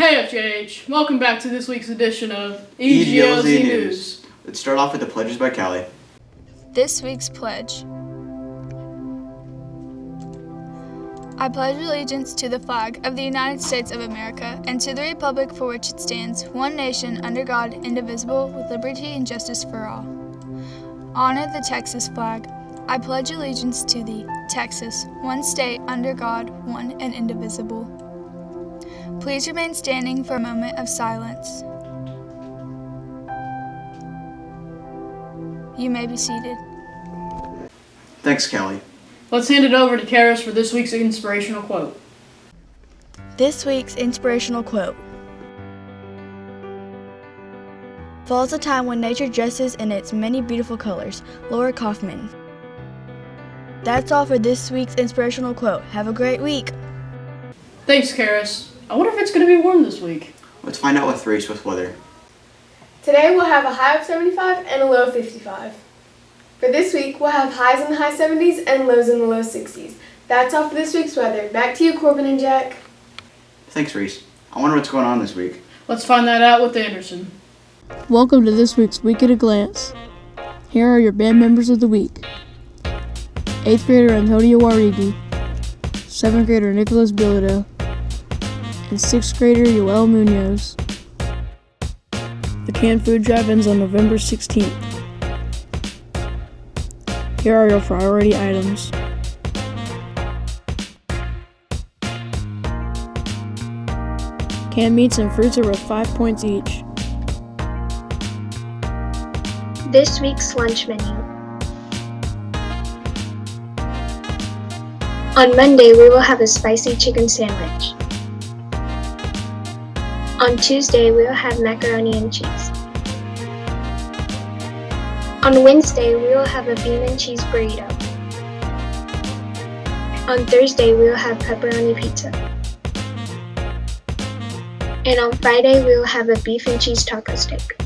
Hey FJH, welcome back to this week's edition of EGLZ News. Let's start off with the pledges by Callie. This week's pledge. I pledge allegiance to the flag of the United States of America and to the republic for which it stands, one nation, under God, indivisible, with liberty and justice for all. Honor the Texas flag. I pledge allegiance to the Texas, one state, under God, one and indivisible. Please remain standing for a moment of silence. You may be seated. Thanks, Callie. Let's hand it over to Karis for this week's inspirational quote. This week's inspirational quote. Fall is a time when nature dresses in its many beautiful colors. Laura Kaufman. That's all for this week's inspirational quote. Have a great week. Thanks, Karis. I wonder if it's going to be warm this week. Let's find out with Race with weather. Today we'll have a high of 75 and a low of 55. For this week, we'll have highs in the high 70s and lows in the low 60s. That's all for this week's weather. Back to you, Corbin and Jack. Thanks, Reese. I wonder what's going on this week. Let's find that out with Anderson. Welcome to this week's Week at a Glance. Here are your band members of the week. 8th grader Antonio Warigi, 7th grader Nicholas Bilodeau, and 6th grader Yoel Munoz. The canned food drive ends on November 16th. Here are your priority items. Canned meats and fruits are worth 5 points each. This week's lunch menu. On Monday, we will have a spicy chicken sandwich. On Tuesday, we will have macaroni and cheese. On Wednesday, we will have a bean and cheese burrito. On Thursday, we will have pepperoni pizza. And on Friday, we will have a beef and cheese taco steak.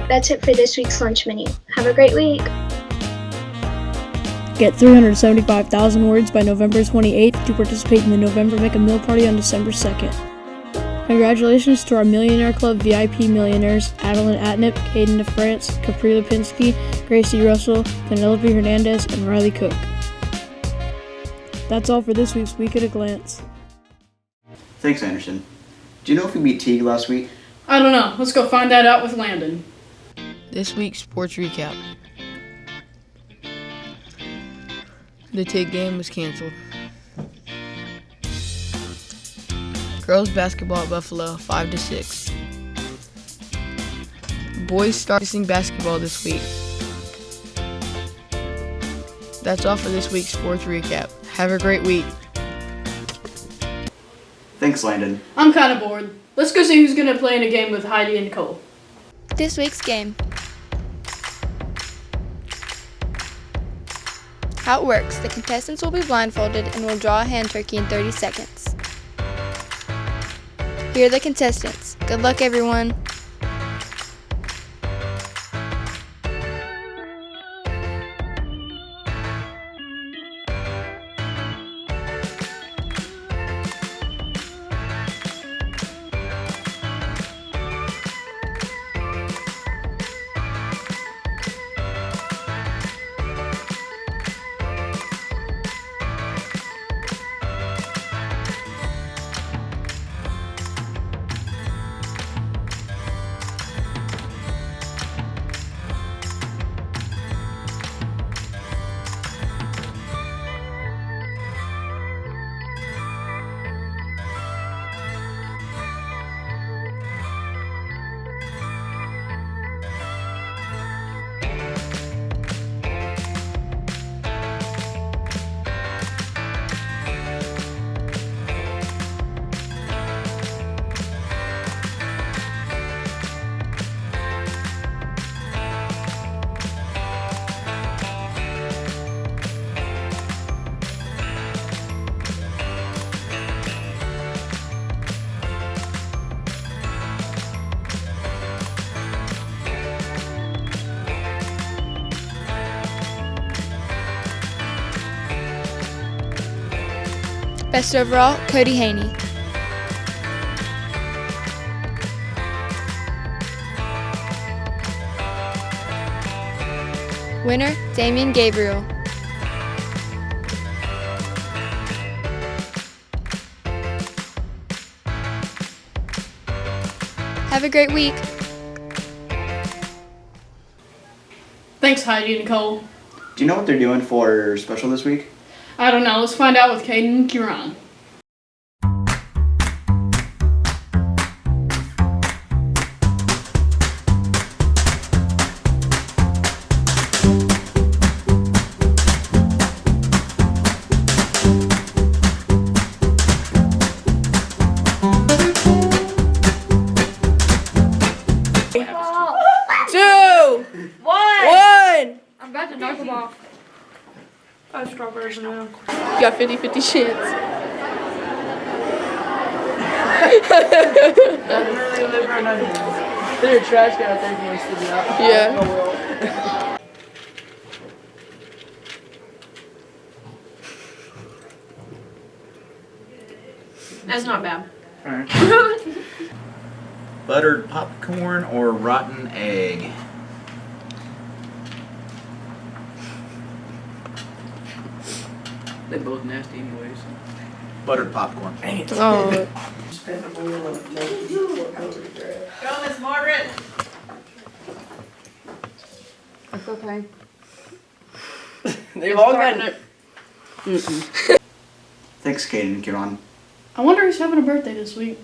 That's it for this week's lunch menu. Have a great week. Get 375,000 words by November 28th to participate in the November Make a Meal Party on December 2nd. Congratulations to our Millionaire Club VIP millionaires, Adeline Atnip, Caden DeFrance, Capri Lipinski, Gracie Russell, Penelope Hernandez, and Riley Cook. That's all for this week's Week at a Glance. Thanks, Anderson. Do you know if we beat Teague last week? I don't know. Let's go find that out with Landon. This week's sports recap. The Teague game was canceled. Girls basketball at Buffalo, 5-6. Boys start missing basketball this week. That's all for this week's sports recap. Have a great week. Thanks, Landon. I'm kind of bored. Let's go see who's going to play in a game with Heidi and Kole. This week's game. How it works, the contestants will be blindfolded and will draw a hand turkey in 30 seconds. Here are the contestants. Good luck, everyone. Best overall, Cody Haney. Winner, Damian Gabriel. Have a great week. Thanks, Heidi and Kole. Do you know what they're doing for special this week? I don't know. Let's find out with Caden and Keiran. I'm about to knock them off. 5 strawberries now. You got 50-50 chance. They're a trash can, I think, when it's sticking out. Yeah. That's not bad. Buttered popcorn or rotten egg? They're both nasty anyways. Buttered popcorn. Oh. Go, Miss Margaret. It's okay. They've all got it. Thanks, Caden and Keiran. I wonder who's having a birthday this week.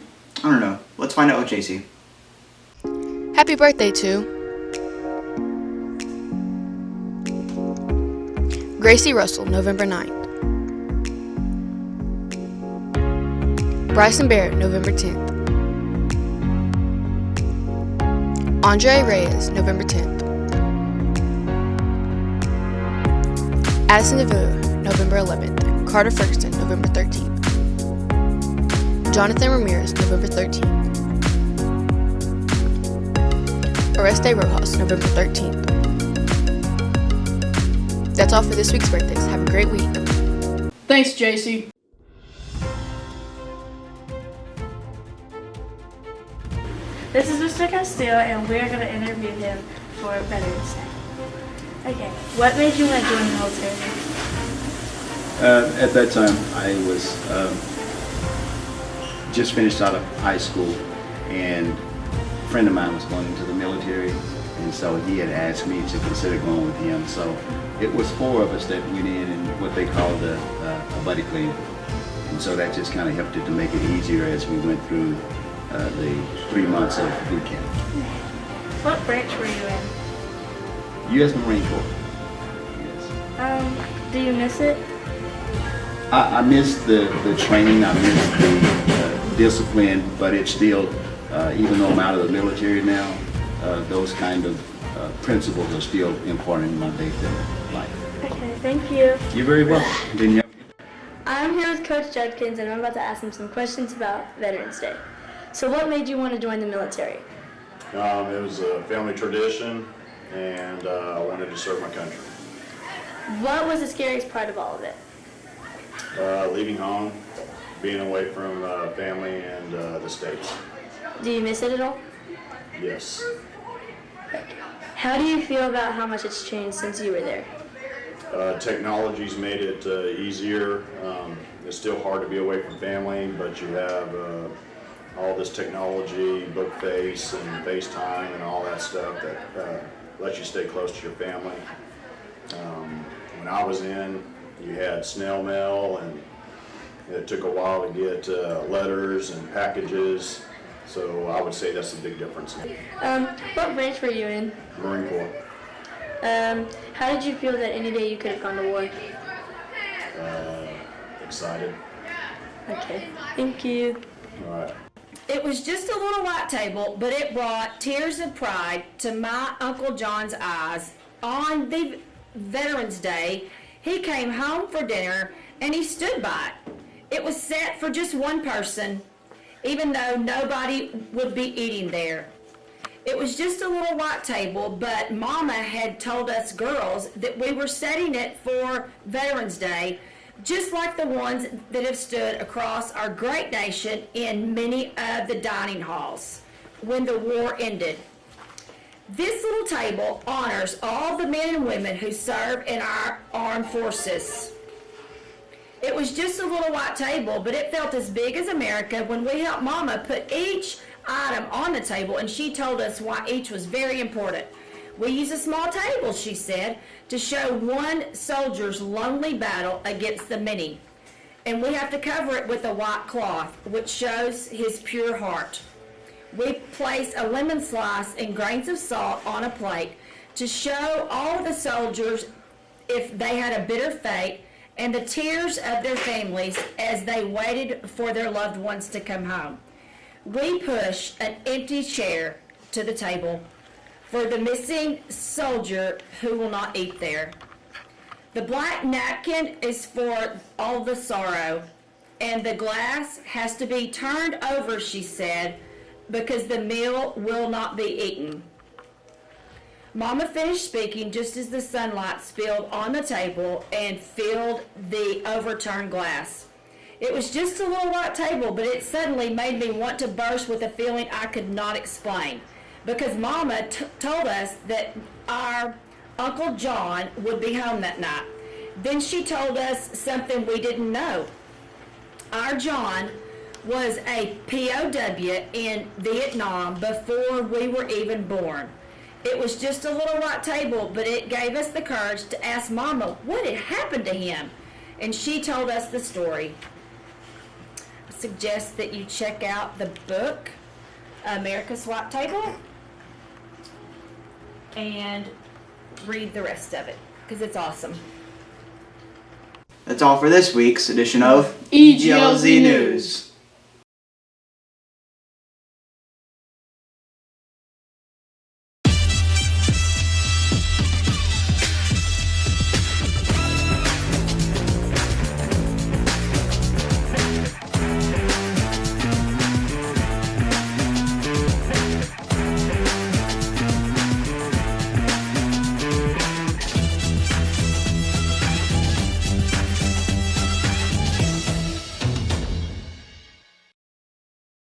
I don't know. Let's find out with Jaycee. Happy birthday to Gracie Russell, November 9th. Bryson Barrett, November 10th. Andre Reyes, November 10th. Addison DeVoe, November 11th. Carter Ferguson, November 13th. Jonathan Ramirez, November 13th. Oreste Rojas, November 13th. That's all for this week's birthdays. Have a great week. Thanks, Jaycee. This is Mr. Castillo, and we are going to interview him for Veterans Day. Okay, what made you want to join the military? At that time, I was just finished out of high school, and a friend of mine was going into the military, and so he had asked me to consider going with him. So it was 4 of us that went in what they called a buddy plane, and so that just kind of helped it to make it easier as we went through the 3 months of boot camp. What branch were you in? U.S. Marine Corps. Yes. Do you miss it? I miss the training, I miss the discipline, but it's still, even though I'm out of the military now, those kind of principles are still important in my day-to-day life. Okay, thank you. You're very welcome. I'm here with Coach Judkins, and I'm about to ask him some questions about Veterans Day. So what made you want to join the military? It was a family tradition, and I wanted to serve my country. What was the scariest part of all of it? Leaving home, being away from family and the States. Do you miss it at all? Yes. How do you feel about how much it's changed since you were there? Technology's made it easier. It's still hard to be away from family, but you have all this technology, book face and FaceTime and all that stuff that lets you stay close to your family. When I was in, you had snail mail, and it took a while to get letters and packages, so I would say that's a big difference. What branch were you in? Marine Corps. How did you feel that any day you could have gone to war? Excited. Okay, thank you. All right. It was just a little white table, but it brought tears of pride to my Uncle John's eyes. On the Veterans Day, he came home for dinner and he stood by it. It was set for just one person, even though nobody would be eating there. It was just a little white table, but Mama had told us girls that we were setting it for Veterans Day, just like the ones that have stood across our great nation in many of the dining halls when the war ended. This little table honors all the men and women who serve in our armed forces. It was just a little white table, but it felt as big as America when we helped Mama put each item on the table, and she told us why each was very important. We use a small table, she said, to show one soldier's lonely battle against the many. And we have to cover it with a white cloth, which shows his pure heart. We place a lemon slice and grains of salt on a plate to show all of the soldiers if they had a bitter fate and the tears of their families as they waited for their loved ones to come home. We push an empty chair to the table for the missing soldier who will not eat there. The black napkin is for all the sorrow, and the glass has to be turned over, she said, because the meal will not be eaten. Mama finished speaking just as the sunlight spilled on the table and filled the overturned glass. It was just a little white table, but it suddenly made me want to burst with a feeling I could not explain, because Mama told us that our Uncle John would be home that night. Then she told us something we didn't know. Our John was a POW in Vietnam before we were even born. It was just a little white table, but it gave us the courage to ask Mama what had happened to him. And she told us the story. I suggest that you check out the book, America's White Table, and read the rest of it, because it's awesome. That's all for this week's edition of EGLZ News.